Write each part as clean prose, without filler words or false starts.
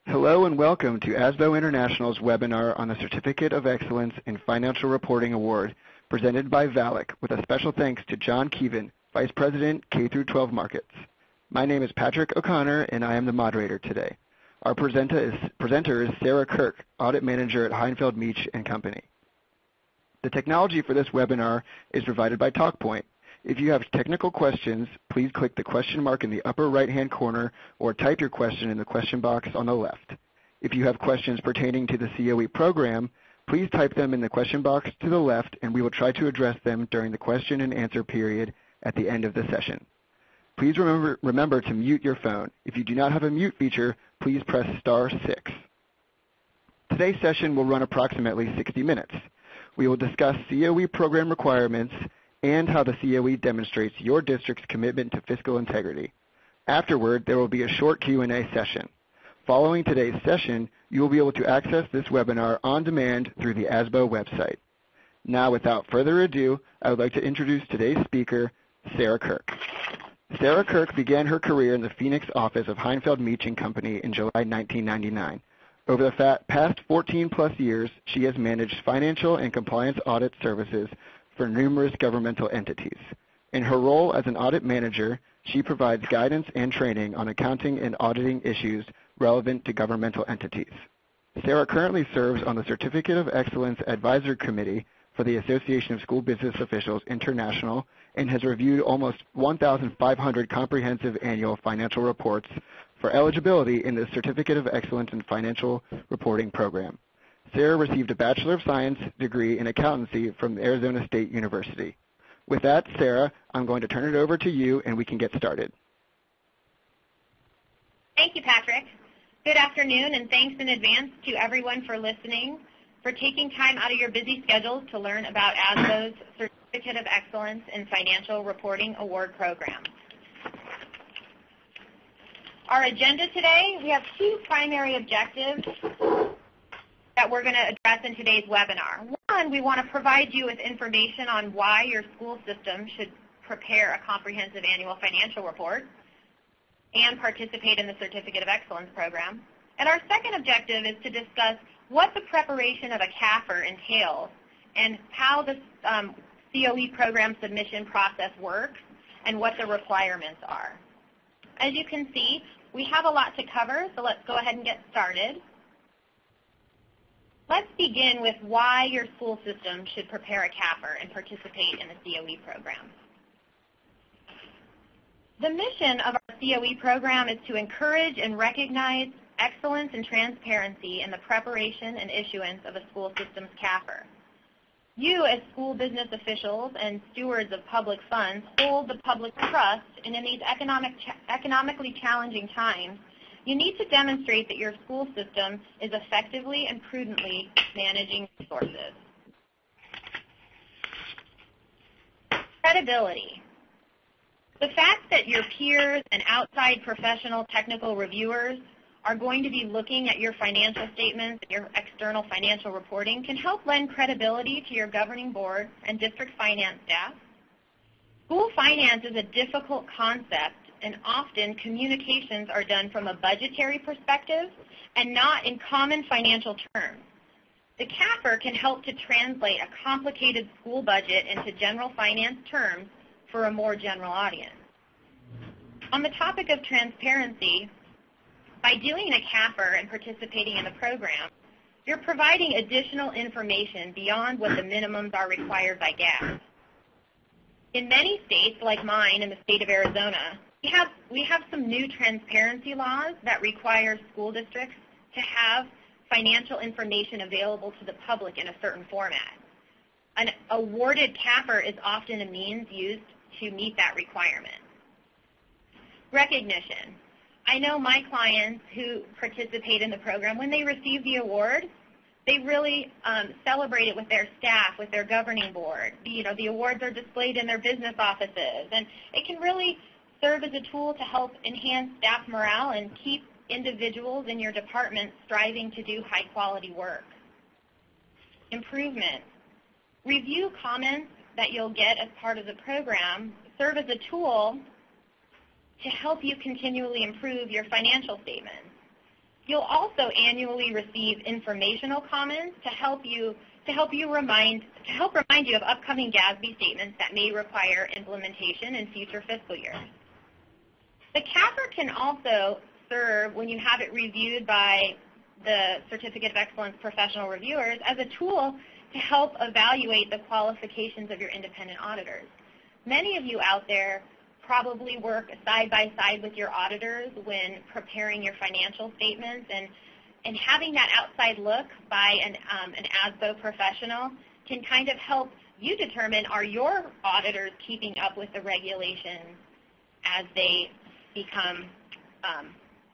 Hello and welcome to ASBO International's webinar on the Certificate of Excellence in Financial Reporting Award, presented by VALIC, with a special thanks to John Keevan, Vice President, K-12 Markets. My name is Patrick O'Connor, and I am the moderator today. Our presenter is Sara Kirk, Audit Manager at Heinfeld, Meech Company. The technology for this webinar is provided by TalkPoint. If you have technical questions, please click the question mark in the upper right-hand corner or type your question in the question box on the left. If you have questions pertaining to the COE program, please type them in the question box to the left, and we will try to address them during the question and answer period at the end of the session. Please remember to mute your phone. If you do not have a mute feature, please press *6. Today's session will run approximately 60 minutes. We will discuss COE program requirements and how the COE demonstrates your district's commitment to fiscal integrity. Afterward, there will be a short Q&A session. Following today's session, you will be able to access this webinar on demand through the ASBO website. Now, without further ado, I would like to introduce today's speaker, Sara Kirk. Sara Kirk began her career in the Phoenix office of Heinfeld, Meech Company in July 1999. Over the past 14-plus years, she has managed financial and compliance audit services for numerous governmental entities. In her role as an audit manager, she provides guidance and training on accounting and auditing issues relevant to governmental entities. Sara currently serves on the Certificate of Excellence Advisory Committee for the Association of School Business Officials International and has reviewed almost 1,500 comprehensive annual financial reports for eligibility in the Certificate of Excellence in Financial Reporting program. Sara received a Bachelor of Science degree in accountancy from Arizona State University. With that, Sara, I'm going to turn it over to you and we can get started. Thank you, Patrick. Good afternoon, and thanks in advance to everyone for listening, for taking time out of your busy schedules to learn about ASBO's Certificate of Excellence in Financial Reporting Award program. Our agenda today, we have two primary objectives that we're going to address in today's webinar. One, we want to provide you with information on why your school system should prepare a comprehensive annual financial report and participate in the Certificate of Excellence program. And our second objective is to discuss what the preparation of a CAFR entails and how the COE program submission process works and what the requirements are. As you can see, we have a lot to cover, so let's go ahead and get started. Let's begin with why your school system should prepare a CAFR and participate in the COE program. The mission of our COE program is to encourage and recognize excellence and transparency in the preparation and issuance of a school system's CAFR. You, as school business officials and stewards of public funds, hold the public trust, and in these economically challenging times, you need to demonstrate that your school system is effectively and prudently managing resources. Credibility. The fact that your peers and outside professional technical reviewers are going to be looking at your financial statements and your external financial reporting can help lend credibility to your governing board and district finance staff. School finance is a difficult concept, and often communications are done from a budgetary perspective and not in common financial terms. The CAFR can help to translate a complicated school budget into general finance terms for a more general audience. On the topic of transparency, by doing a CAFR and participating in the program, you're providing additional information beyond what the minimums are required by GAAP. In many states, like mine in the state of Arizona, we have some new transparency laws that require school districts to have financial information available to the public in a certain format. An awarded CAFR is often a means used to meet that requirement. Recognition. I know my clients who participate in the program, when they receive the award, they really celebrate it with their staff, with their governing board. The awards are displayed in their business offices, and it can really serve as a tool to help enhance staff morale and keep individuals in your department striving to do high-quality work. Improvement. Review comments that you'll get as part of the program serve as a tool to help you continually improve your financial statements. You'll also annually receive informational comments to help remind you of upcoming GASB statements that may require implementation in future fiscal years. The CAFR can also serve, when you have it reviewed by the Certificate of Excellence professional reviewers, as a tool to help evaluate the qualifications of your independent auditors. Many of you out there probably work side by side with your auditors when preparing your financial statements, and having that outside look by an ASBO professional can kind of help you determine, are your auditors keeping up with the regulations as they become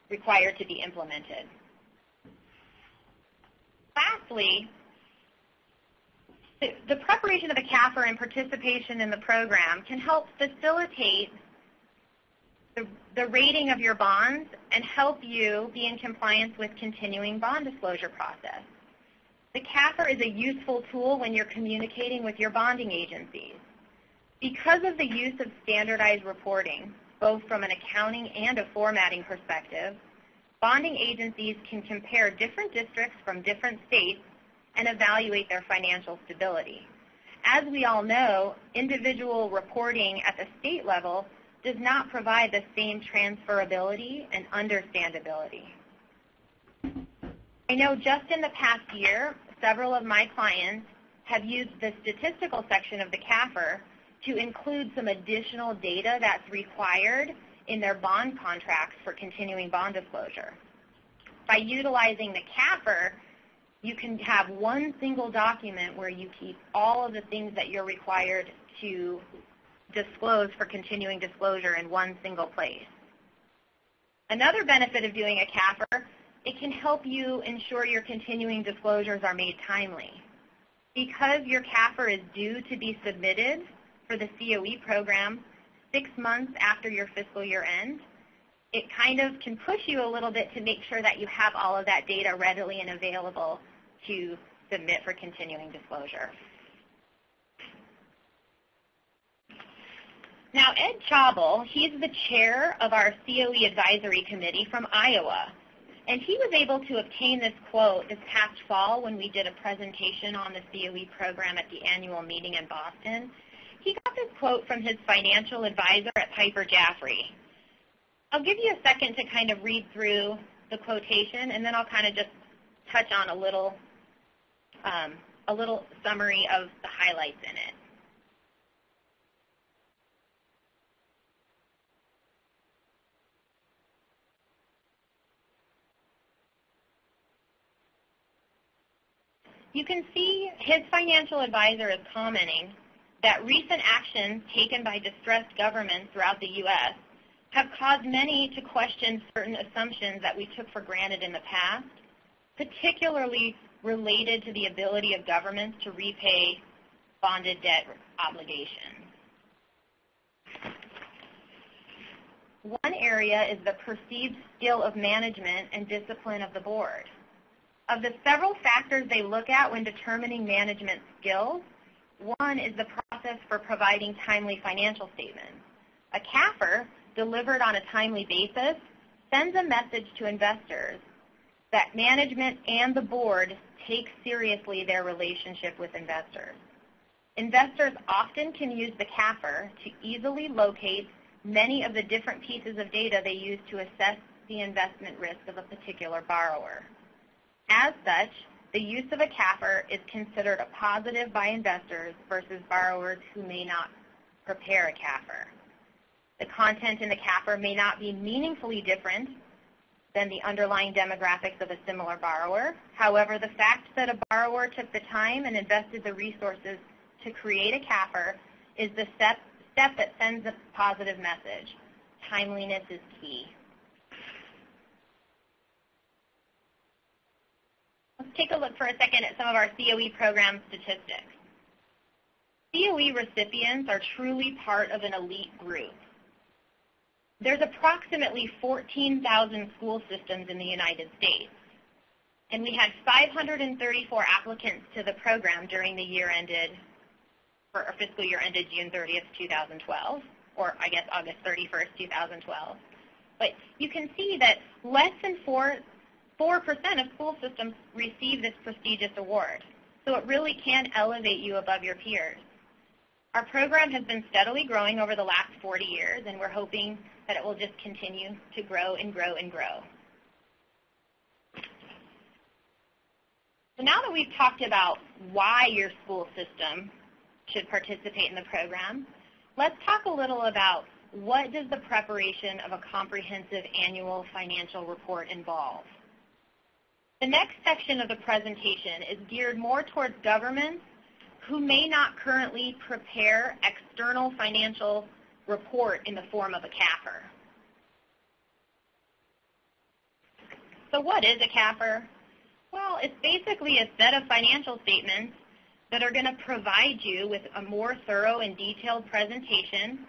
required to be implemented. Lastly, the preparation of the CAFR and participation in the program can help facilitate the rating of your bonds and help you be in compliance with continuing bond disclosure process. The CAFR is a useful tool when you're communicating with your bonding agencies. Because of the use of standardized reporting, both from an accounting and a formatting perspective, bonding agencies can compare different districts from different states and evaluate their financial stability. As we all know, individual reporting at the state level does not provide the same transferability and understandability. I know just in the past year, several of my clients have used the statistical section of the CAFR to include some additional data that's required in their bond contracts for continuing bond disclosure. By utilizing the CAFR, you can have one single document where you keep all of the things that you're required to disclose for continuing disclosure in one single place. Another benefit of doing a CAFR, it can help you ensure your continuing disclosures are made timely. Because your CAFR is due to be submitted for the COE program 6 months after your fiscal year end, it kind of can push you a little bit to make sure that you have all of that data readily and available to submit for continuing disclosure. Now, Ed Chabel, he's the chair of our COE Advisory Committee from Iowa, and he was able to obtain this quote this past fall when we did a presentation on the COE program at the annual meeting in Boston. He got this quote from his financial advisor at Piper Jaffray. I'll give you a second to kind of read through the quotation, and then I'll kind of just touch on a little summary of the highlights in it. You can see his financial advisor is commenting that recent actions taken by distressed governments throughout the U.S. have caused many to question certain assumptions that we took for granted in the past, particularly related to the ability of governments to repay bonded debt obligations. One area is the perceived skill of management and discipline of the board. Of the several factors they look at when determining management skills, one is the process for providing timely financial statements. A CAFR, delivered on a timely basis, sends a message to investors that management and the board take seriously their relationship with investors. Investors often can use the CAFR to easily locate many of the different pieces of data they use to assess the investment risk of a particular borrower. As such, the use of a CAFR is considered a positive by investors versus borrowers who may not prepare a CAFR. The content in the CAFR may not be meaningfully different than the underlying demographics of a similar borrower. However, the fact that a borrower took the time and invested the resources to create a CAFR is the step that sends a positive message. Timeliness is key. Let's take a look for a second at some of our COE program statistics. COE recipients are truly part of an elite group. There's approximately 14,000 school systems in the United States, and we had 534 applicants to the program during the year ended, for our fiscal year ended June 30th, 2012, or I guess August 31st, 2012. But you can see that less than 4 4% of school systems receive this prestigious award, so it really can elevate you above your peers. Our program has been steadily growing over the last 40 years, and we're hoping that it will just continue to grow and grow and grow. So now that we've talked about why your school system should participate in the program, let's talk a little about what does the preparation of a comprehensive annual financial report involve. The next section of the presentation is geared more towards governments who may not currently prepare external financial report in the form of a CAFR. So what is a CAFR? Well, it's basically a set of financial statements that are going to provide you with a more thorough and detailed presentation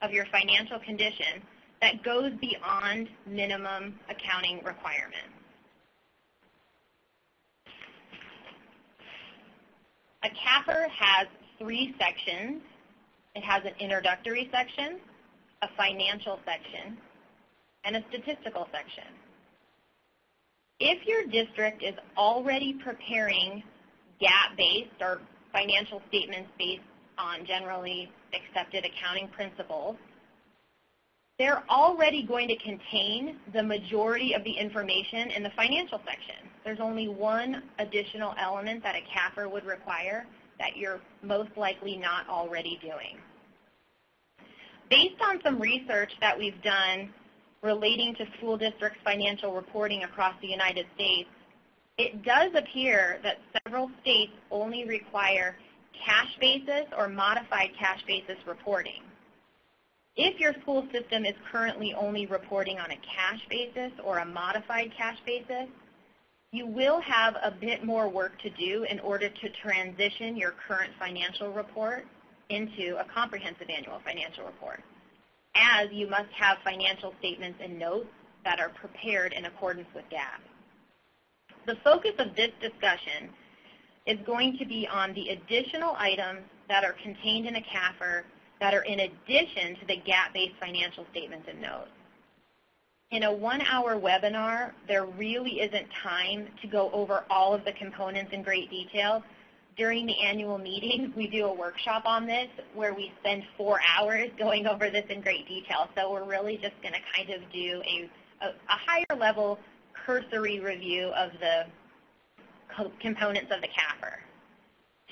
of your financial condition that goes beyond minimum accounting requirements. A CAFR has 3 sections. It has an introductory section, a financial section, and a statistical section. If your district is already preparing GAAP-based or financial statements based on generally accepted accounting principles, they're already going to contain the majority of the information in the financial section. There's only one additional element that a CAFR would require that you're most likely not already doing. Based on some research that we've done relating to school districts' financial reporting across the United States, it does appear that several states only require cash basis or modified cash basis reporting. If your school system is currently only reporting on a cash basis or a modified cash basis, you will have a bit more work to do in order to transition your current financial report into a comprehensive annual financial report, as you must have financial statements and notes that are prepared in accordance with GAAP. The focus of this discussion is going to be on the additional items that are contained in a CAFR that are in addition to the GAAP-based financial statements and notes. In a 1-hour webinar, there really isn't time to go over all of the components in great detail. During the annual meeting, we do a workshop on this where we spend 4 hours going over this in great detail. So we're really just going to kind of do a higher level cursory review of the components of the CAFR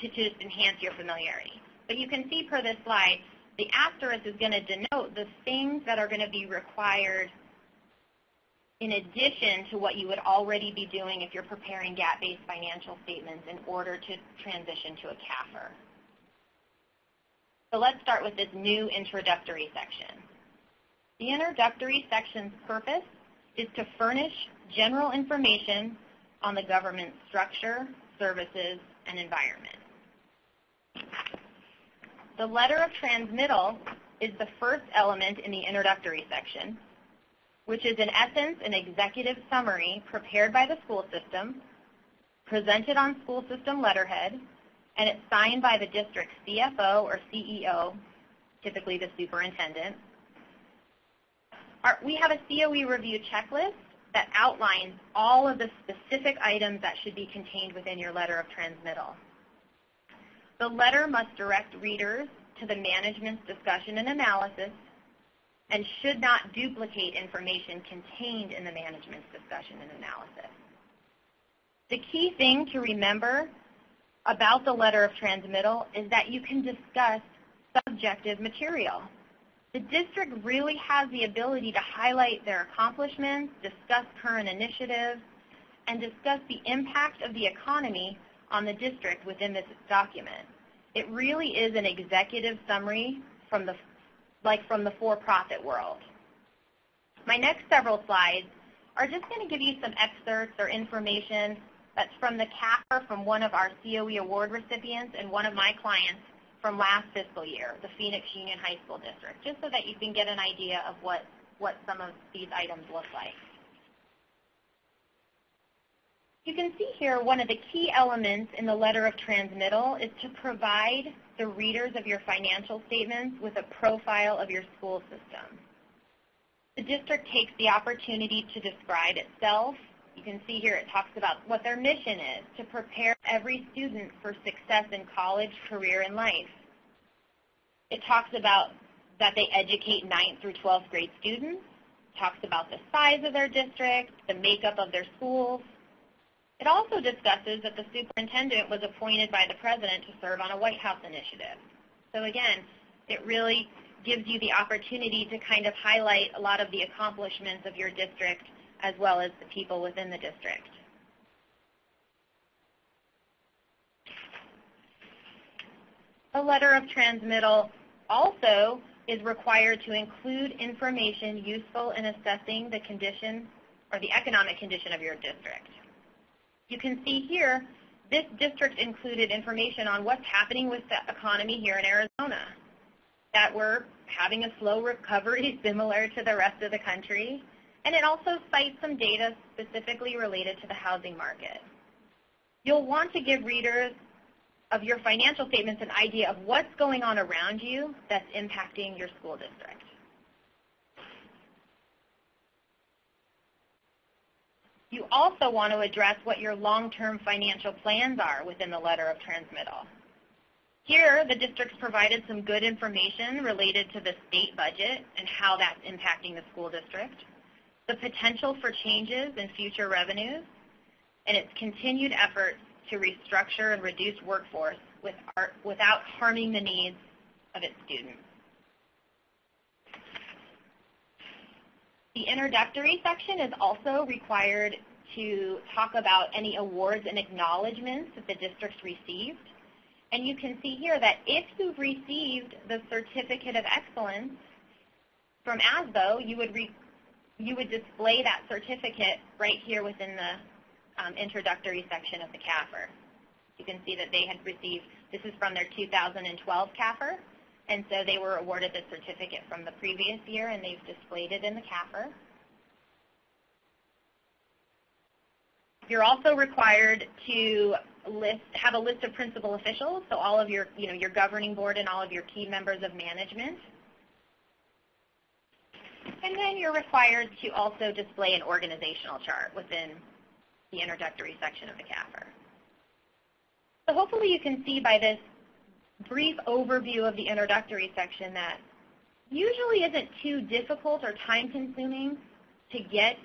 to just enhance your familiarity. But you can see per this slide, the asterisk is going to denote the things that are going to be required in addition to what you would already be doing if you're preparing GAAP-based financial statements in order to transition to a CAFR. So let's start with this new introductory section. The introductory section's purpose is to furnish general information on the government's structure, services, and environment. The letter of transmittal is the first element in the introductory section, which is in essence an executive summary prepared by the school system, presented on school system letterhead, and it's signed by the district's CFO or CEO, typically the superintendent. We have a COE review checklist that outlines all of the specific items that should be contained within your letter of transmittal. The letter must direct readers to the management's discussion and analysis and should not duplicate information contained in the management's discussion and analysis. The key thing to remember about the letter of transmittal is that you can discuss subjective material. The district really has the ability to highlight their accomplishments, discuss current initiatives, and discuss the impact of the economy on the district within this document. It really is an executive summary from the for-profit world. My next several slides are just going to give you some excerpts or information that's from the CAFR from one of our COE award recipients and one of my clients from last fiscal year, the Phoenix Union High School District, just so that you can get an idea of what some of these items look like. You can see here one of the key elements in the letter of transmittal is to provide the readers of your financial statements with a profile of your school system. The district takes the opportunity to describe itself You can see here it talks about what their mission is, to prepare every student for success in college, career, and life. It talks about that they educate 9th through 12th grade students. It talks about the size of their district, the makeup of their schools. It also discusses that the superintendent was appointed by the president to serve on a White House initiative. So again, it really gives you the opportunity to kind of highlight a lot of the accomplishments of your district as well as the people within the district. A letter of transmittal also is required to include information useful in assessing the condition or the economic condition of your district. You can see here, this district included information on what's happening with the economy here in Arizona, that we're having a slow recovery similar to the rest of the country, and it also cites some data specifically related to the housing market. You'll want to give readers of your financial statements an idea of what's going on around you that's impacting your school district. You also want to address what your long-term financial plans are within the letter of transmittal. Here, the district's provided some good information related to the state budget and how that's impacting the school district, the potential for changes in future revenues, and its continued efforts to restructure and reduce workforce without harming the needs of its students. The introductory section is also required to talk about any awards and acknowledgements that the district received. And you can see here that if you've received the Certificate of Excellence from ASBO, you would display that certificate right here within the introductory section of the CAFR. You can see that they had received, this is from their 2012 CAFR, and so they were awarded the certificate from the previous year, and they've displayed it in the CAFR. You're also required to have a list of principal officials, so all of your governing board and all of your key members of management. And then you're required to also display an organizational chart within the introductory section of the CAFR. So hopefully you can see by this brief overview of the introductory section that usually isn't too difficult or time-consuming to get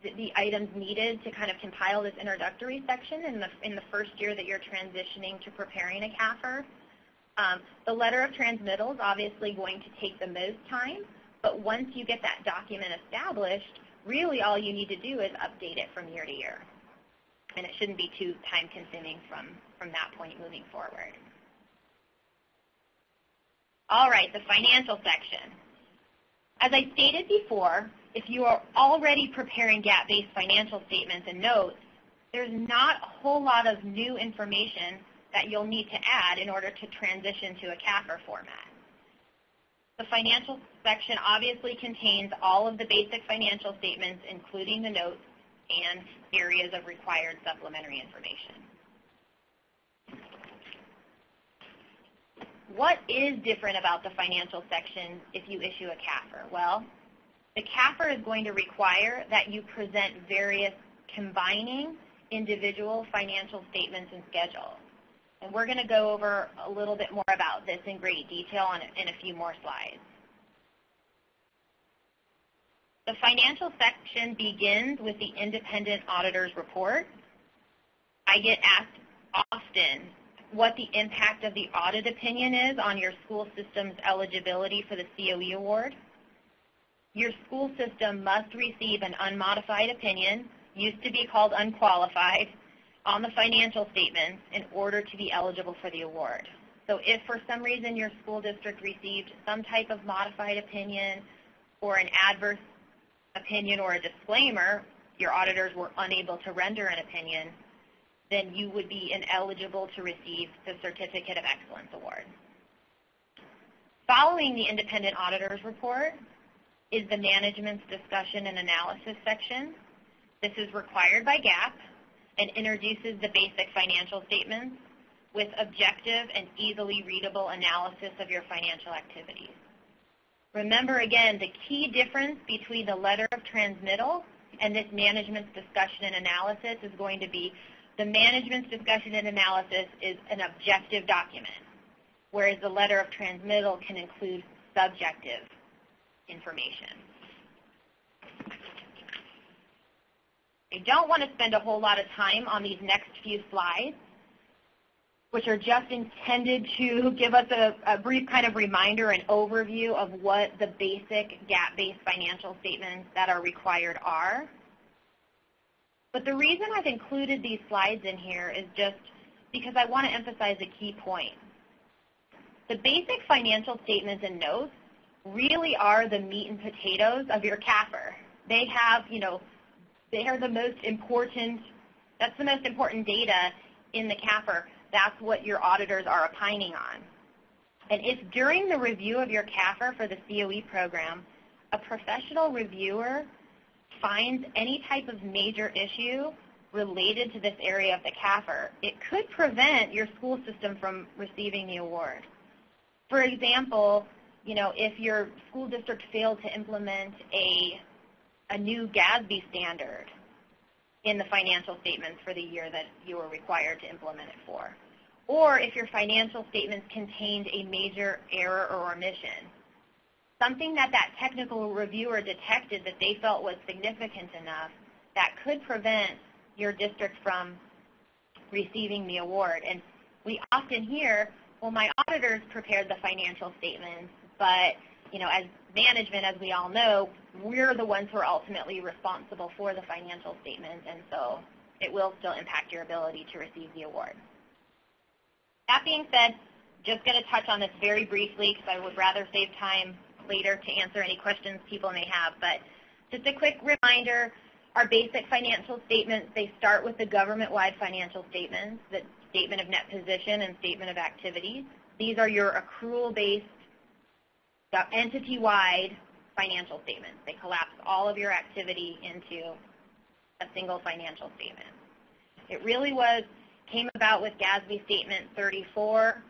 the items needed to kind of compile this introductory section in the first year that you're transitioning to preparing a CAFR. The letter of transmittal is obviously going to take the most time, but once you get that document established, really all you need to do is update it from year to year. And it shouldn't be too time-consuming from that point moving forward. All right, the financial section. As I stated before, if you are already preparing GAAP-based financial statements and notes, there's not a whole lot of new information that you'll need to add in order to transition to a CAFR format. The financial section obviously contains all of the basic financial statements, including the notes and areas of required supplementary information. What is different about the financial section if you issue a CAFR? Well, the CAFR is going to require that you present various combining individual financial statements and schedules. And we're going to go over a little bit more about this in great detail in a few more slides. The financial section begins with the independent auditor's report. I get asked often what the impact of the audit opinion is on your school system's eligibility for the COE award. Your school system must receive an unmodified opinion, used to be called unqualified, on the financial statements in order to be eligible for the award. So if for some reason your school district received some type of modified opinion or an adverse opinion or a disclaimer, your auditors were unable to render an opinion, then you would be ineligible to receive the Certificate of Excellence Award. Following the independent auditor's report is the management's discussion and analysis section. This is required by GAAP and introduces the basic financial statements with objective and easily readable analysis of your financial activities. Remember again, the key difference between the letter of transmittal and this management's discussion and analysis is going to be, the management's discussion and analysis is an objective document, whereas the letter of transmittal can include subjective information. I don't want to spend a whole lot of time on these next few slides, which are just intended to give us a brief kind of reminder and overview of what the basic GAAP-based financial statements that are required are. But the reason I've included these slides in here is just because I want to emphasize a key point. The basic financial statements and notes really are the meat and potatoes of your CAFR. They have, they are the most important, that's the most important data in the CAFR. That's what your auditors are opining on. And if during the review of your CAFR for the COE program, a professional reviewer finds any type of major issue related to this area of the CAFR, it could prevent your school system from receiving the award. For example, if your school district failed to implement a new GASB standard in the financial statements for the year that you were required to implement it for, or if your financial statements contained a major error or omission, something that technical reviewer detected that they felt was significant enough that could prevent your district from receiving the award. And we often hear, well, my auditors prepared the financial statements, but as management, as we all know, we're the ones who are ultimately responsible for the financial statements, and so it will still impact your ability to receive the award. That being said, just going to touch on this very briefly because I would rather save time later to answer any questions people may have, but just a quick reminder, our basic financial statements, they start with the government-wide financial statements, the statement of net position and statement of activities. These are your accrual-based, entity-wide financial statements. They collapse all of your activity into a single financial statement. It really came about with GASB Statement 34,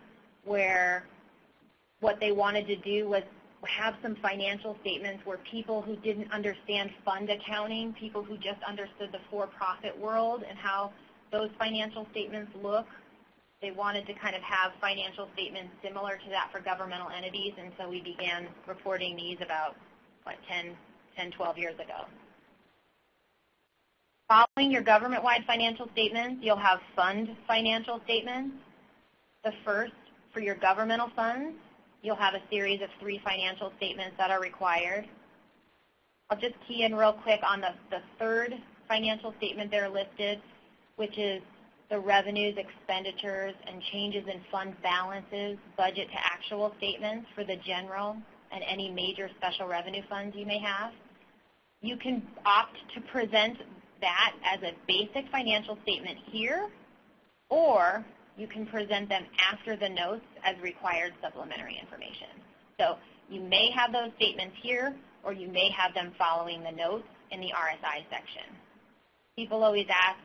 where what they wanted to do was have some financial statements where people who didn't understand fund accounting, people who just understood the for-profit world and how those financial statements look, they wanted to kind of have financial statements similar to that for governmental entities, and so we began reporting these about 10, 12 years ago. Following your government-wide financial statements, you'll have fund financial statements. The first, for your governmental funds, you'll have a series of 3 financial statements that are required. I'll just key in real quick on the third financial statement there listed, which is the revenues, expenditures, and changes in fund balances, budget to actual statements for the general and any major special revenue funds you may have. You can opt to present that as a basic financial statement here, or you can present them after the notes as required supplementary information. So you may have those statements here, or you may have them following the notes in the RSI section. People always ask,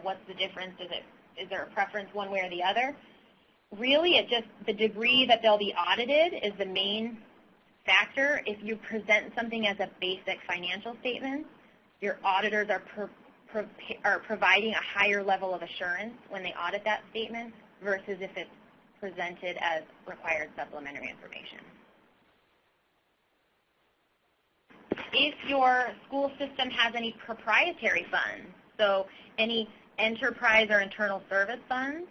what's the difference? Is there a preference one way or the other? Really, the degree that they'll be audited is the main factor. If you present something as a basic financial statement, your auditors are providing a higher level of assurance when they audit that statement versus if it's presented as required supplementary information. If your school system has any proprietary funds, so any enterprise or internal service funds,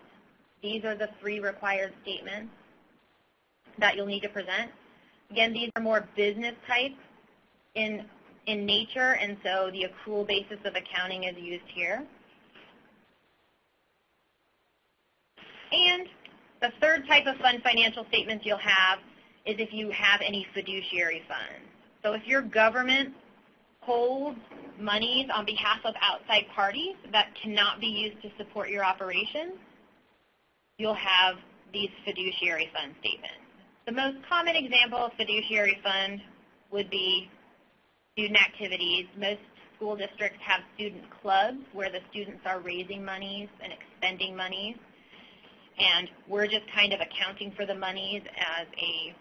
these are the 3 required statements that you'll need to present. Again, these are more business type in nature, and so the accrual basis of accounting is used here. And the third type of fund financial statements you'll have is if you have any fiduciary funds. So if your government holds monies on behalf of outside parties that cannot be used to support your operations, you'll have these fiduciary fund statements. The most common example of fiduciary fund would be student activities. Most school districts have student clubs where the students are raising monies and expending monies, and we're just kind of accounting for the monies as in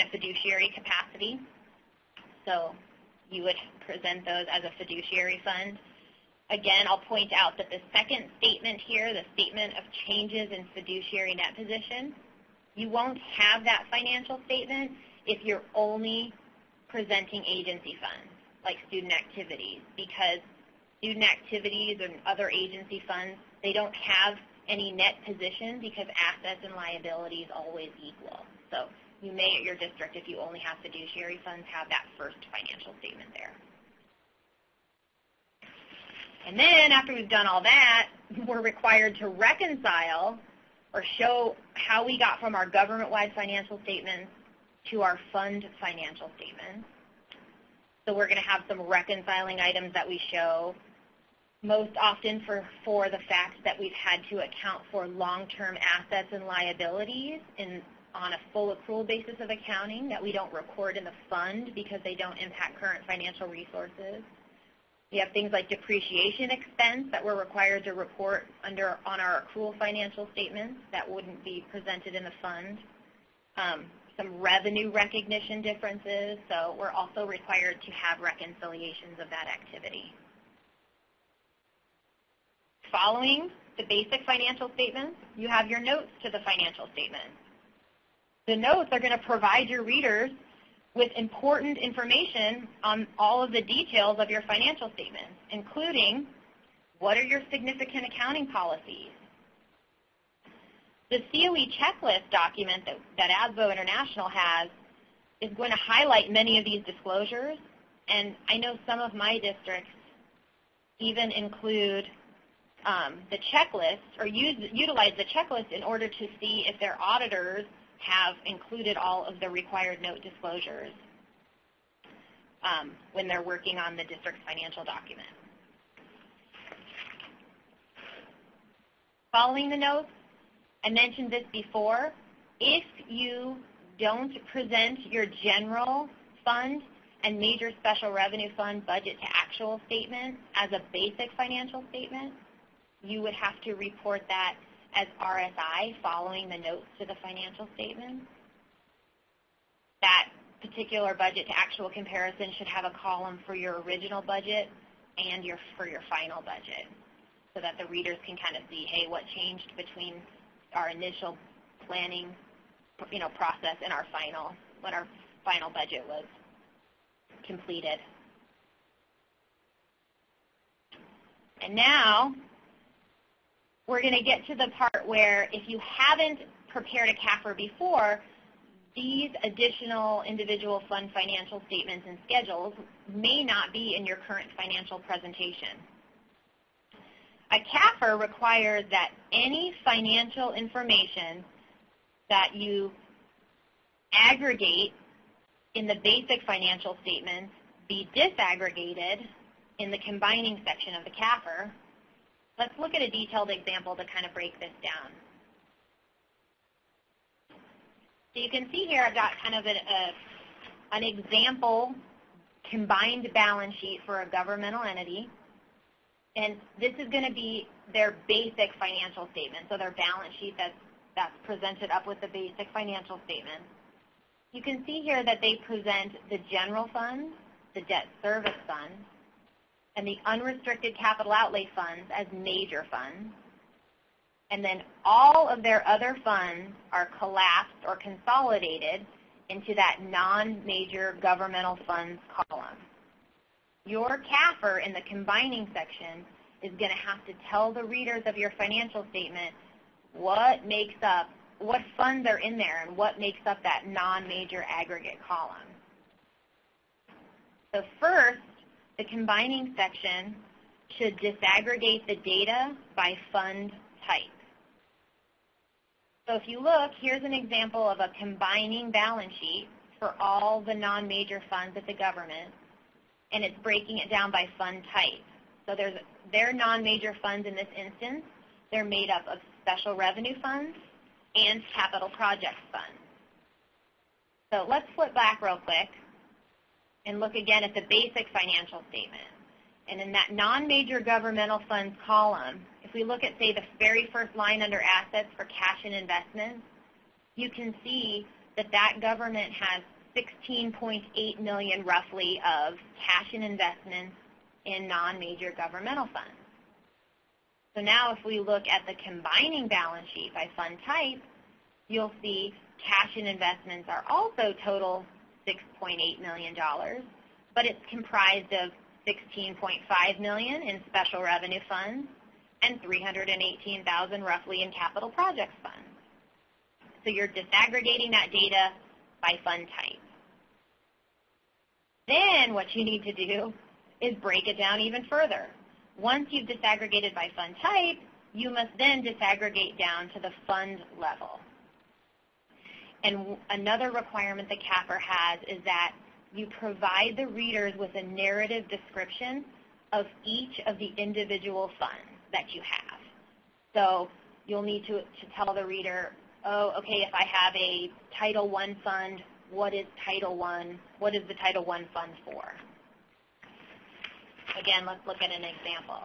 a fiduciary capacity. So you would present those as a fiduciary fund. Again, I'll point out that the second statement here, the statement of changes in fiduciary net position, you won't have that financial statement if you're only presenting agency funds, like student activities, because student activities and other agency funds, they don't have any net position because assets and liabilities always equal. So you may at your district, if you only have fiduciary funds, have that first financial statement there. And then after we've done all that, we're required to reconcile or show how we got from our government-wide financial statements to our fund financial statements. So we're going to have some reconciling items that we show, most often for the fact that we've had to account for long-term assets and liabilities on a full accrual basis of accounting that we don't record in the fund because they don't impact current financial resources. We have things like depreciation expense that we're required to report on our accrual financial statements that wouldn't be presented in the fund. Some revenue recognition differences, so we're also required to have reconciliations of that activity. Following the basic financial statements, you have your notes to the financial statements. The notes are going to provide your readers with important information on all of the details of your financial statements, including what are your significant accounting policies. The COE checklist document that ASBO International has is going to highlight many of these disclosures, and I know some of my districts even include the checklist or utilize the checklist in order to see if their auditors have included all of the required note disclosures when they're working on the district's financial document. Following the notes, I mentioned this before, if you don't present your general fund and major special revenue fund budget to actual statement as a basic financial statement, you would have to report that as RSI following the notes to the financial statement. That particular budget to actual comparison should have a column for your original budget and for your final budget so that the readers can kind of see, hey, what changed between our initial planning process and our final, when our final budget was completed. And now we're going to get to the part where if you haven't prepared a CAFR before, these additional individual fund financial statements and schedules may not be in your current financial presentation. A CAFR requires that any financial information that you aggregate in the basic financial statements be disaggregated in the combining section of the CAFR. Let's look at a detailed example to kind of break this down. So you can see here I've got kind of an example combined balance sheet for a governmental entity. And this is going to be their basic financial statement, so their balance sheet that's presented up with the basic financial statement. You can see here that they present the general fund, the debt service fund, and the unrestricted capital outlay funds as major funds. And then all of their other funds are collapsed or consolidated into that non-major governmental funds column. Your CAFR in the combining section is going to have to tell the readers of your financial statement what funds are in there and what makes up that non-major aggregate column. So first, the combining section should disaggregate the data by fund type. So if you look, here's an example of a combining balance sheet for all the non-major funds at the government, and it's breaking it down by fund type. So their non-major funds in this instance, they're made up of special revenue funds and capital projects funds. So let's flip back real quick and look again at the basic financial statement. And in that non-major governmental funds column, if we look at, say, the very first line under assets for cash and investments, you can see that that government has $16.8 million roughly of cash and investments in non-major governmental funds. So now if we look at the combining balance sheet by fund type, you'll see cash and investments are also total $6.8 million, but it's comprised of $16.5 million in special revenue funds and $318,000 roughly in capital projects funds. So you're disaggregating that data by fund type. Then what you need to do is break it down even further. Once you've disaggregated by fund type, you must then disaggregate down to the fund level. And another requirement that CAFR has is that you provide the readers with a narrative description of each of the individual funds that you have. So you'll need to tell the reader, oh, okay, if I have a Title I fund, what is Title I? What is the Title I fund for? Again, let's look at an example.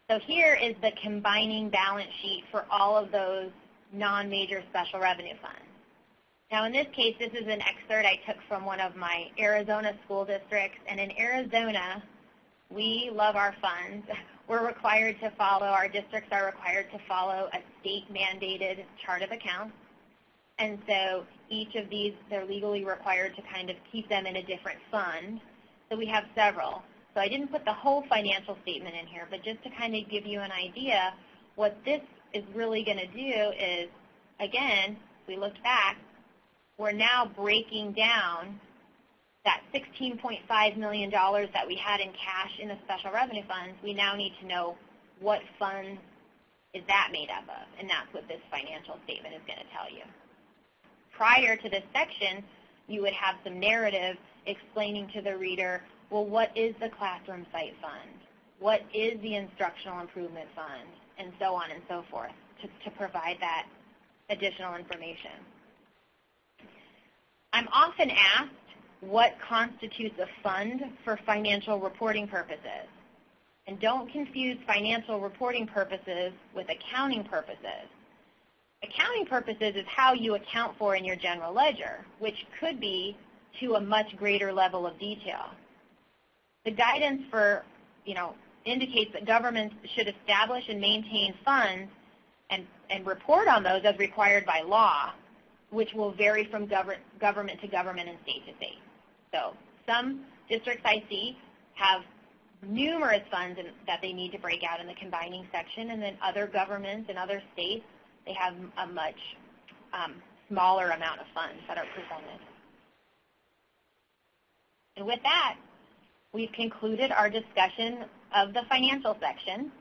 So here is the combining balance sheet for all of those non-major special revenue funds. Now, in this case, this is an excerpt I took from one of my Arizona school districts. And in Arizona, we love our funds. We're required to follow, our districts are required to follow a state-mandated chart of accounts. And so each of these, they're legally required to kind of keep them in a different fund. So we have several. So I didn't put the whole financial statement in here, but just to kind of give you an idea, what this is really going to do is, again, if we looked back, we're now breaking down that $16.5 million that we had in cash in the special revenue funds. We now need to know what fund is that made up of, and that's what this financial statement is going to tell you. Prior to this section, you would have some narrative explaining to the reader, well, what is the classroom site fund? What is the instructional improvement fund? And so on and so forth to provide that additional information. I'm often asked what constitutes a fund for financial reporting purposes. And don't confuse financial reporting purposes with accounting purposes. Accounting purposes is how you account for in your general ledger, which could be to a much greater level of detail. The guidance for, indicates that governments should establish and maintain funds and report on those as required by law, which will vary from government to government and state to state. So some districts I see have numerous funds that they need to break out in the combining section, and then other governments and other states, they have a much smaller amount of funds that are presented. And with that, we've concluded our discussion of the financial section.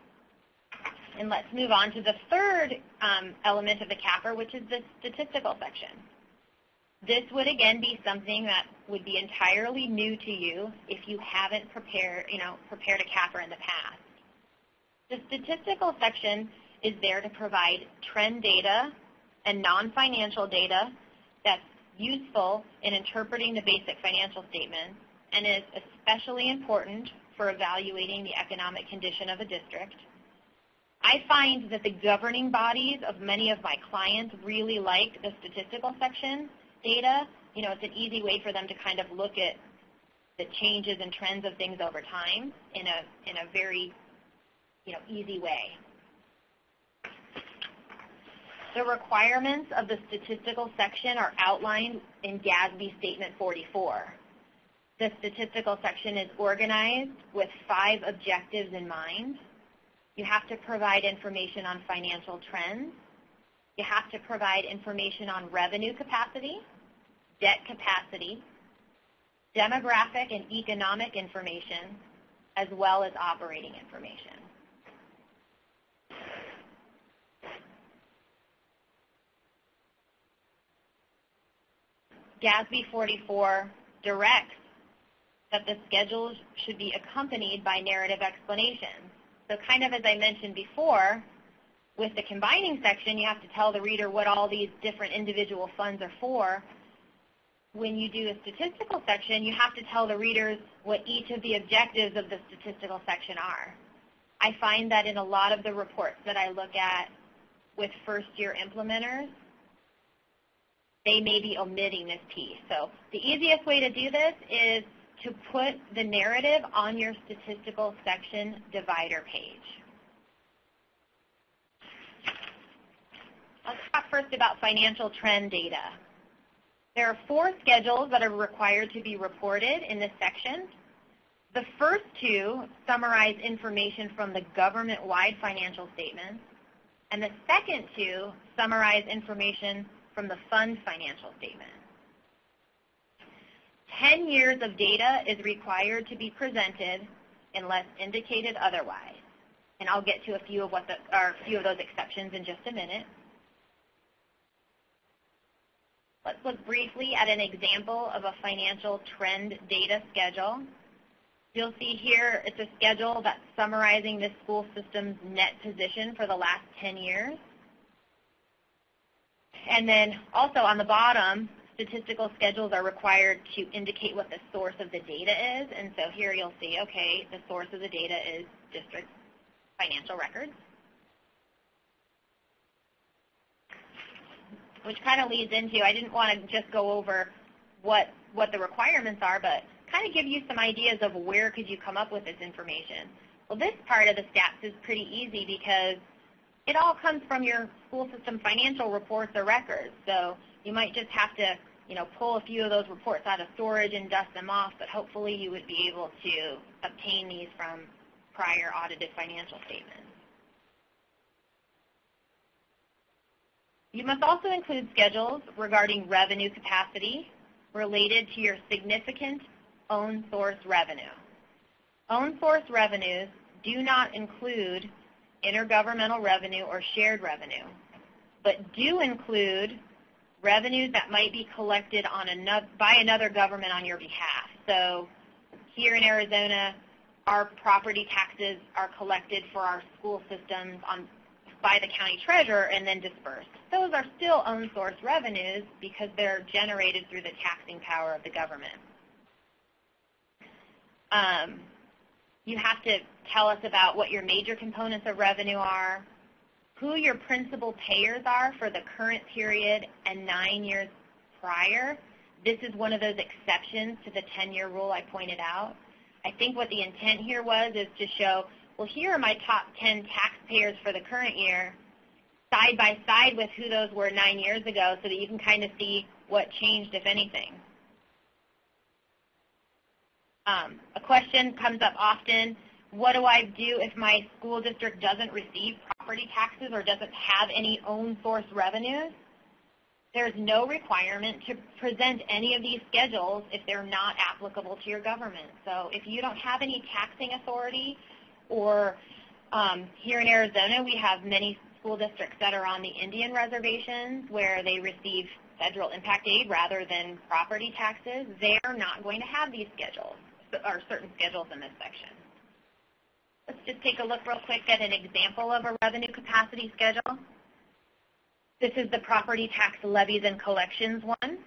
And let's move on to the third element of the CAFR, which is the statistical section. This would, again, be something that would be entirely new to you if you haven't prepared a CAFR in the past. The statistical section is there to provide trend data and non-financial data that's useful in interpreting the basic financial statement and is especially important for evaluating the economic condition of a district. I find that the governing bodies of many of my clients really like the statistical section data. It's an easy way for them to kind of look at the changes and trends of things over time in a very, easy way. The requirements of the statistical section are outlined in GASB Statement 44. The statistical section is organized with 5 objectives in mind. You have to provide information on financial trends. You have to provide information on revenue capacity, debt capacity, demographic and economic information, as well as operating information. GASB 44 directs that the schedules should be accompanied by narrative explanations. So kind of as I mentioned before, with the combining section, you have to tell the reader what all these different individual funds are for. When you do a statistical section, you have to tell the readers what each of the objectives of the statistical section are. I find that in a lot of the reports that I look at with first-year implementers, they may be omitting this piece. So the easiest way to do this is to put the narrative on your statistical section divider page. Let's talk first about financial trend data. There are 4 schedules that are required to be reported in this section. The first 2 summarize information from the government-wide financial statements, and the second 2 summarize information from the fund financial statement. 10 years of data is required to be presented unless indicated otherwise. And I'll get to a few of those exceptions in just a minute. Let's look briefly at an example of a financial trend data schedule. You'll see here it's a schedule that's summarizing the school system's net position for the last 10 years. And then also on the bottom, statistical schedules are required to indicate what the source of the data is. And so here you'll see, okay, the source of the data is district financial records. Which kind of leads into, I didn't want to just go over what the requirements are, but kind of give you some ideas of where could you come up with this information. Well, this part of the stats is pretty easy because it all comes from your school system financial reports or records. So you might just have to, pull a few of those reports out of storage and dust them off, but hopefully you would be able to obtain these from prior audited financial statements. You must also include schedules regarding revenue capacity related to your significant own source revenue. Own source revenues do not include intergovernmental revenue or shared revenue, but do include revenues that might be collected by another government on your behalf. So here in Arizona, our property taxes are collected for our school systems by the county treasurer and then dispersed. Those are still own source revenues because they're generated through the taxing power of the government. You have to tell us about what your major components of revenue are, who your principal payers are for the current period and 9 years prior. This is one of those exceptions to the 10-year rule I pointed out. I think what the intent here is to show, well, here are my top 10 taxpayers for the current year, side by side with who those were 9 years ago so that you can kind of see what changed, if anything. A question comes up often, what do I do if my school district doesn't receive property taxes or doesn't have any own source revenues? There's no requirement to present any of these schedules if they're not applicable to your government. So if you don't have any taxing authority, or here in Arizona we have many school districts that are on the Indian reservations where they receive federal impact aid rather than property taxes, they're not going to have these schedules, or certain schedules in this section. Let's just take a look real quick at an example of a revenue capacity schedule. This is the property tax levies and collections one.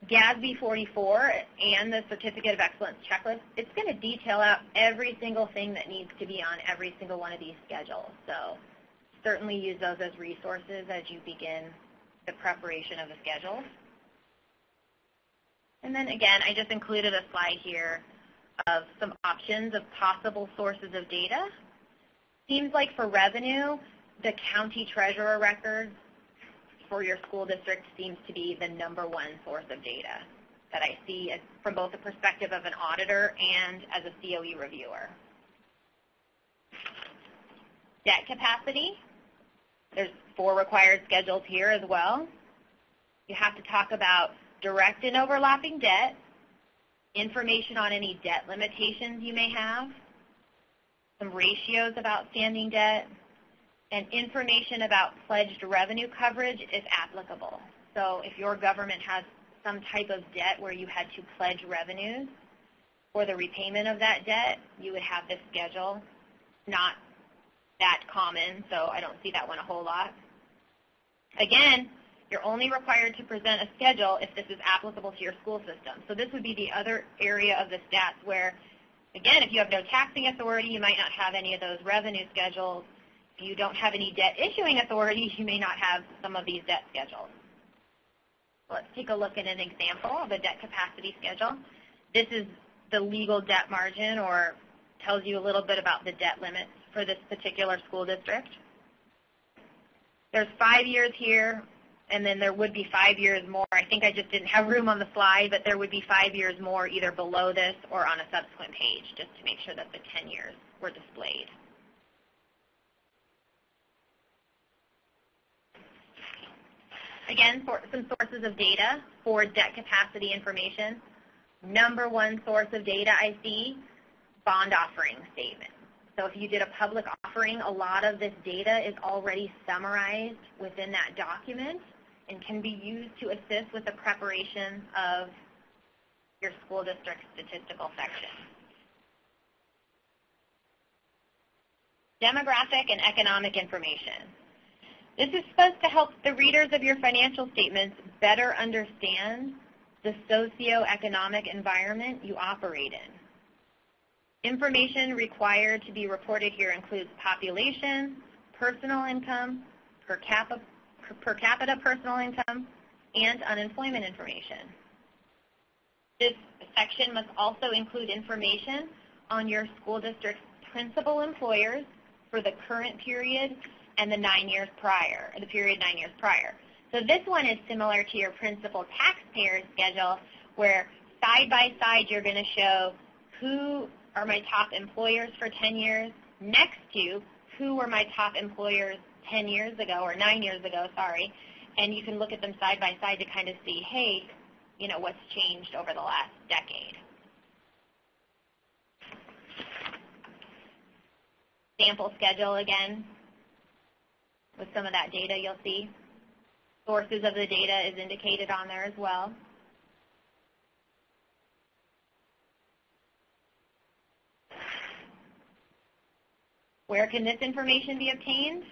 GASB 44 and the Certificate of Excellence checklist, it's going to detail out every single thing that needs to be on every single one of these schedules. So certainly use those as resources as you begin the preparation of the schedules. And then again, I just included a slide here of some options of possible sources of data. Seems like for revenue, the county treasurer records for your school district seems to be the #1 source of data that I see from both the perspective of an auditor and as a COE reviewer. Debt capacity, there's 4 required schedules here as well. You have to talk about direct and overlapping debt, information on any debt limitations you may have, some ratios of outstanding debt, and information about pledged revenue coverage if applicable. So if your government has some type of debt where you had to pledge revenues for the repayment of that debt, you would have this schedule. Not that common, so I don't see that one a whole lot. Again, you're only required to present a schedule if this is applicable to your school system. So this would be the other area of the stats where, again, if you have no taxing authority, you might not have any of those revenue schedules. If you don't have any debt issuing authority, you may not have some of these debt schedules. Let's take a look at an example of a debt capacity schedule. This is the legal debt margin, or tells you a little bit about the debt limits for this particular school district. There's 5 years here, and then there would be 5 years more. I think I just didn't have room on the slide, but there would be 5 years more either below this or on a subsequent page, just to make sure that the 10 years were displayed. Again, some sources of data for debt capacity information. Number one source of data I see, bond offering statement. So if you did a public offering, a lot of this data is already summarized within that document and can be used to assist with the preparation of your school district statistical section. Demographic and economic information. This is supposed to help the readers of your financial statements better understand the socioeconomic environment you operate in. Information required to be reported here includes population, personal income, per capita personal income, and unemployment information. This section must also include information on your school district's principal employers for the current period and the 9 years prior, or the period 9 years prior. So this one is similar to your principal taxpayer schedule, where side by side you're going to show who are my top employers for 10 years, next to who were my top employers 10 years ago, or 9 years ago, sorry, and you can look at them side by side to kind of see, hey, you know, what's changed over the last decade. Sample schedule again, with some of that data you'll see. Sources of the data is indicated on there as well. Where can this information be obtained?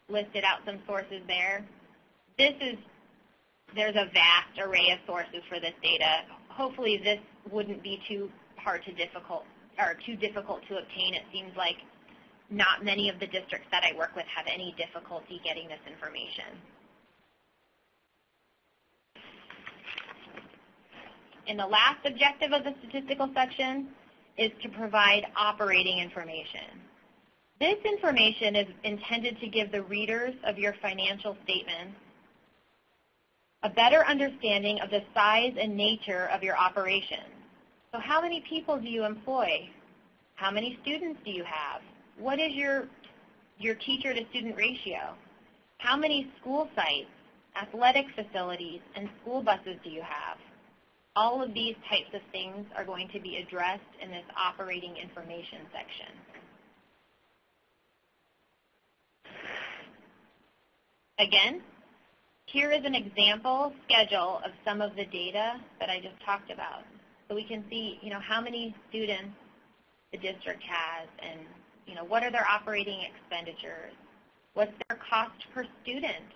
Listed out some sources there. There's a vast array of sources for this data. Hopefully this wouldn't be too difficult to obtain. It seems like not many of the districts that I work with have any difficulty getting this information. And the last objective of the statistical section is to provide operating information. This information is intended to give the readers of your financial statements a better understanding of the size and nature of your operation. So how many people do you employ? How many students do you have? What is your teacher-to-student ratio? How many school sites, athletic facilities, and school buses do you have? All of these types of things are going to be addressed in this operating information section. Again, here is an example schedule of some of the data that I just talked about. So we can see, you know, how many students the district has, and, you know, what are their operating expenditures? What's their cost per student?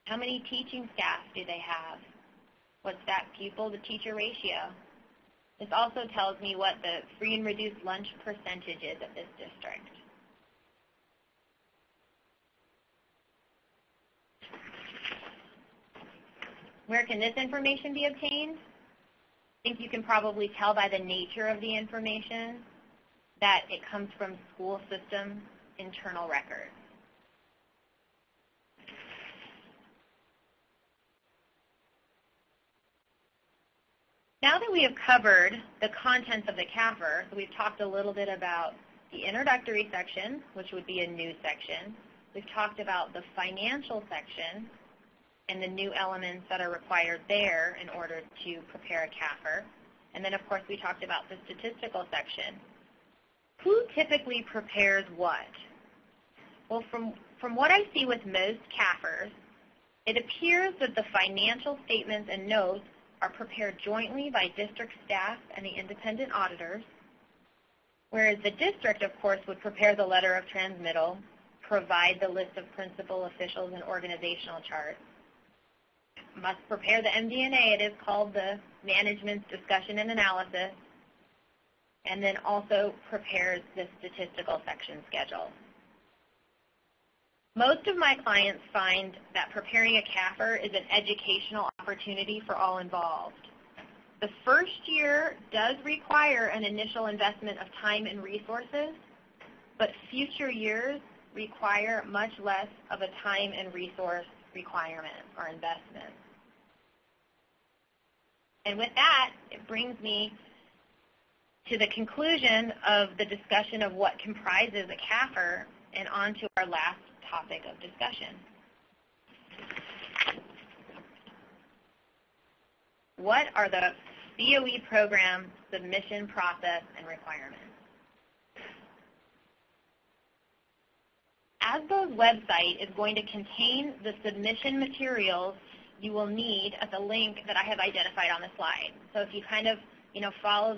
How many teaching staff do they have? What's that pupil-to-teacher ratio? This also tells me what the free and reduced lunch percentage is at this district. Where can this information be obtained? I think you can probably tell by the nature of the information that it comes from school system internal records. Now that we have covered the contents of the CAFR, so we've talked a little bit about the introductory section, which would be a new section. We've talked about the financial section and the new elements that are required there in order to prepare a CAFR. And then, of course, we talked about the statistical section. Who typically prepares what? Well, from what I see with most CAFRs, it appears that the financial statements and notes are prepared jointly by district staff and the independent auditors, whereas the district, of course, would prepare the letter of transmittal, provide the list of principal officials and organizational charts, must prepare the MD&A, it is called the Management's Discussion and Analysis, and then also prepares the statistical section schedule. Most of my clients find that preparing a CAFR is an educational opportunity for all involved. The first year does require an initial investment of time and resources, but future years require much less of a time and resource requirement or investment. And with that, it brings me to the conclusion of the discussion of what comprises a CAFR and on to our last topic of discussion. What are the COE program submission process and requirements? ASBO's website is going to contain the submission materials you will need at the link that I have identified on the slide. So if you kind of, follow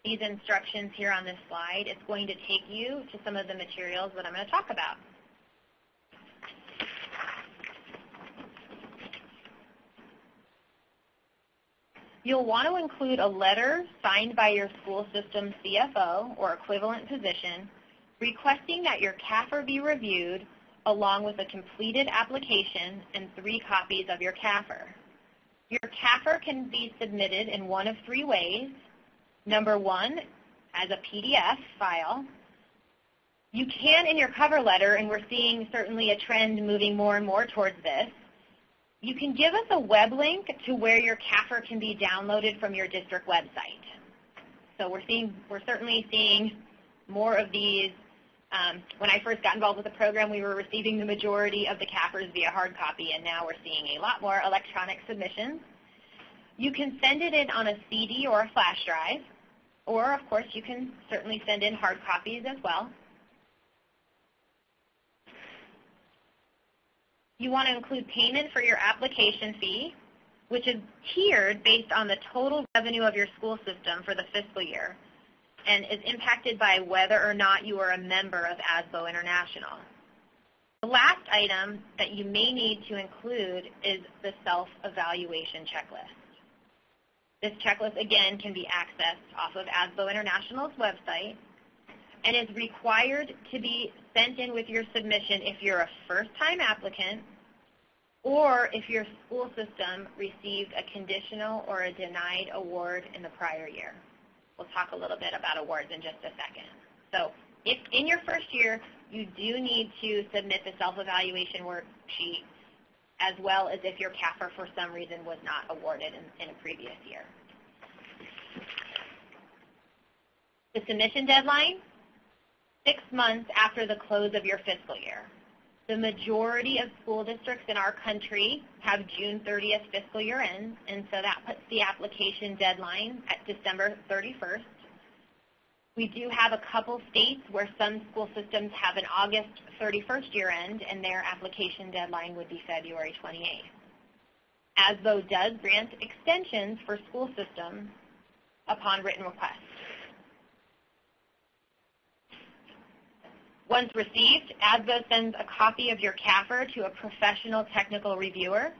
these instructions here on this slide, it's going to take you to some of the materials that I'm going to talk about. You'll want to include a letter signed by your school system CFO or equivalent position requesting that your CAFR be reviewed along with a completed application and 3 copies of your CAFR. Your CAFR can be submitted in one of 3 ways. Number 1, as a PDF file. You can in your cover letter, and we're seeing certainly a trend moving more and more towards this, you can give us a web link to where your CAFR can be downloaded from your district website. So we're certainly seeing more of these. When I first got involved with the program, we were receiving the majority of the CAFRs via hard copy, and now we're seeing a lot more electronic submissions. You can send it in on a CD or a flash drive, or of course you can certainly send in hard copies as well. You want to include payment for your application fee, which is tiered based on the total revenue of your school system for the fiscal year and is impacted by whether or not you are a member of ASBO International. The last item that you may need to include is the self-evaluation checklist. This checklist, again, can be accessed off of ASBO International's website and is required to be sent in with your submission if you're a first-time applicant or if your school system received a conditional or a denied award in the prior year. We'll talk a little bit about awards in just a second. So if in your first year, you do need to submit the self-evaluation worksheet as well as if your CAFR for some reason was not awarded in a previous year. The submission deadline, 6 months after the close of your fiscal year. The majority of school districts in our country have June 30th fiscal year ends, and so that puts the application deadline at December 31st. We do have a couple states where some school systems have an August 31st year end, and their application deadline would be February 28th. ASBO does grant extensions for school systems upon written request. Once received, ASBO sends a copy of your CAFR to a professional technical reviewer.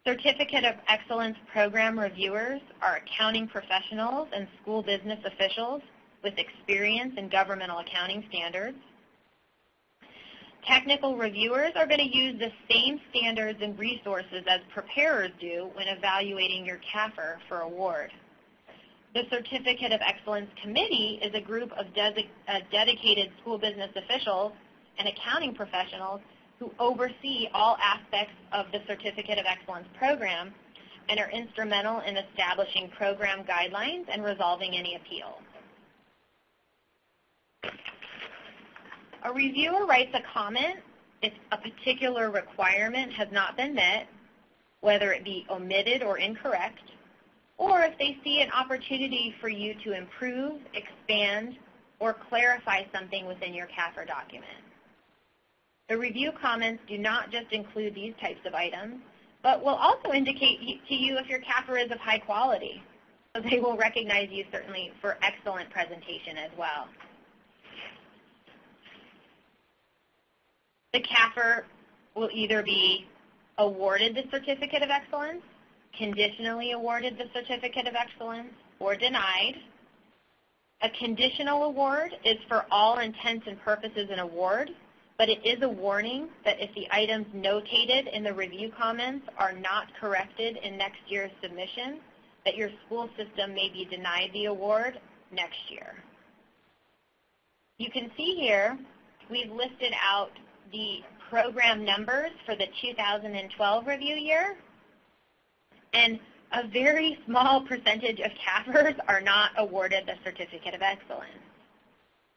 Certificate of Excellence program reviewers are accounting professionals and school business officials with experience in governmental accounting standards. Technical reviewers are going to use the same standards and resources as preparers do when evaluating your CAFR for award. The Certificate of Excellence Committee is a group of dedicated school business officials and accounting professionals who oversee all aspects of the Certificate of Excellence program and are instrumental in establishing program guidelines and resolving any appeals. A reviewer writes a comment if a particular requirement has not been met, whether it be omitted or incorrect, or if they see an opportunity for you to improve, expand, or clarify something within your CAFR document. The review comments do not just include these types of items, but will also indicate to you if your CAFR is of high quality. So they will recognize you certainly for excellent presentation as well. The CAFR will either be awarded the Certificate of Excellence, conditionally awarded the Certificate of Excellence, or denied. A conditional award is for all intents and purposes an award, but it is a warning that if the items notated in the review comments are not corrected in next year's submission, that your school system may be denied the award next year. You can see here we've listed out the program numbers for the 2012 review year, and a very small percentage of CAFRs are not awarded the Certificate of Excellence.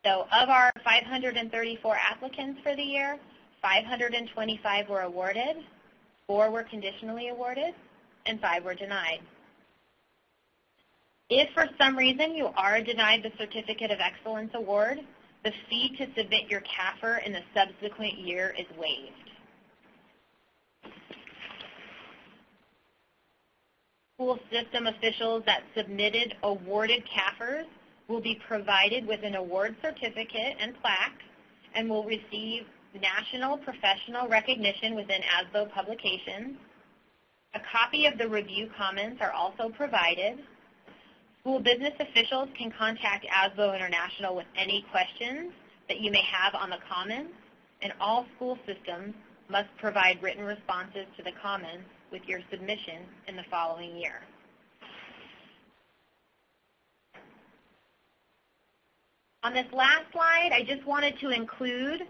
So of our 534 applicants for the year, 525 were awarded, 4 were conditionally awarded, and 5 were denied. If for some reason you are denied the Certificate of Excellence award, the fee to submit your CAFR in the subsequent year is waived. School system officials that submitted awarded CAFRs will be provided with an award certificate and plaque and will receive national professional recognition within ASBO publications. A copy of the review comments are also provided. School business officials can contact ASBO International with any questions that you may have on the comments, and all school systems must provide written responses to the comments with your submission in the following year. On this last slide, I just wanted to include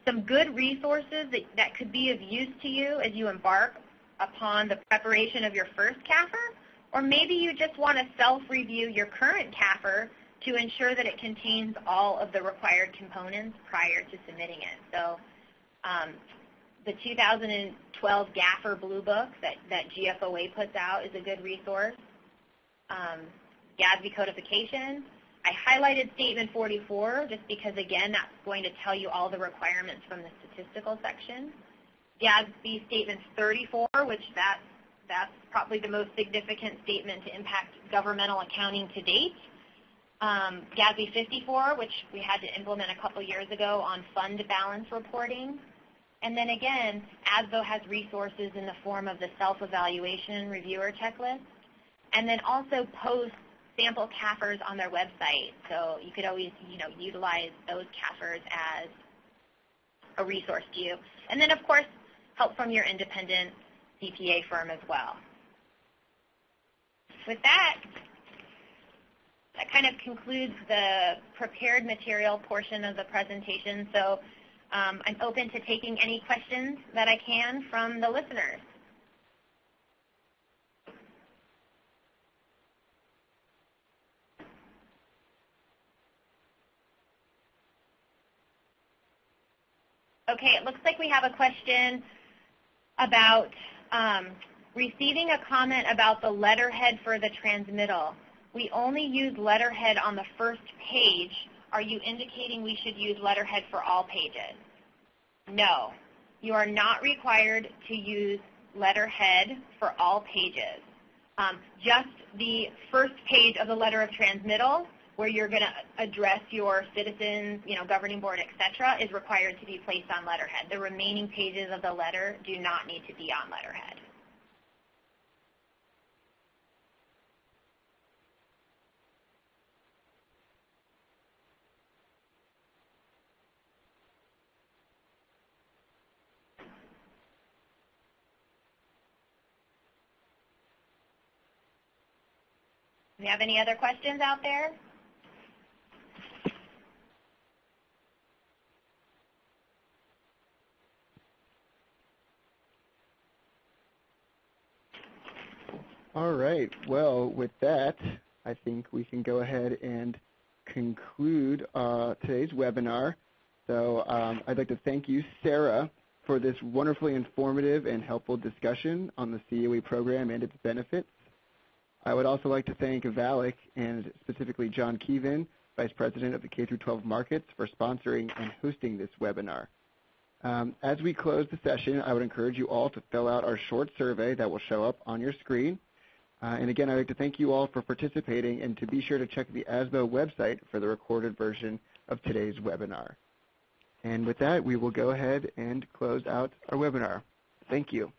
some good resources that could be of use to you as you embark upon the preparation of your first CAFR, or maybe you just want to self-review your current CAFR to ensure that it contains all of the required components prior to submitting it. So the 2012 GAFR Blue Book that GFOA puts out is a good resource. GASB codification. I highlighted Statement 44 just because, again, that's going to tell you all the requirements from the statistical section. GASB Statement 34, which that's probably the most significant statement to impact governmental accounting to date. GASB 54, which we had to implement a couple years ago on fund balance reporting. And then again, ASBO has resources in the form of the self-evaluation reviewer checklist, and then also posts sample CAFRs on their website. So you could always, utilize those CAFRs as a resource to you. And then, of course, help from your independent CPA firm as well. With that kind of concludes the prepared material portion of the presentation. So I'm open to taking any questions that I can from the listeners. Okay, it looks like we have a question about receiving a comment about the letterhead for the transmittal. We only use letterhead on the first page. Are you indicating we should use letterhead for all pages? No, you are not required to use letterhead for all pages. Just the first page of the letter of transmittal, where you're going to address your citizens, governing board, et cetera, is required to be placed on letterhead. The remaining pages of the letter do not need to be on letterhead. Do you have any other questions out there? All right. Well, with that, I think we can go ahead and conclude today's webinar. So I'd like to thank you, Sara, for this wonderfully informative and helpful discussion on the COE program and its benefits. I would also like to thank VALIC and specifically John Keevan, Vice President of the K-12 Markets, for sponsoring and hosting this webinar. As we close the session, I would encourage you all to fill out our short survey that will show up on your screen. And again, I'd like to thank you all for participating, and to be sure to check the ASBO website for the recorded version of today's webinar. And with that, we will go ahead and close out our webinar. Thank you.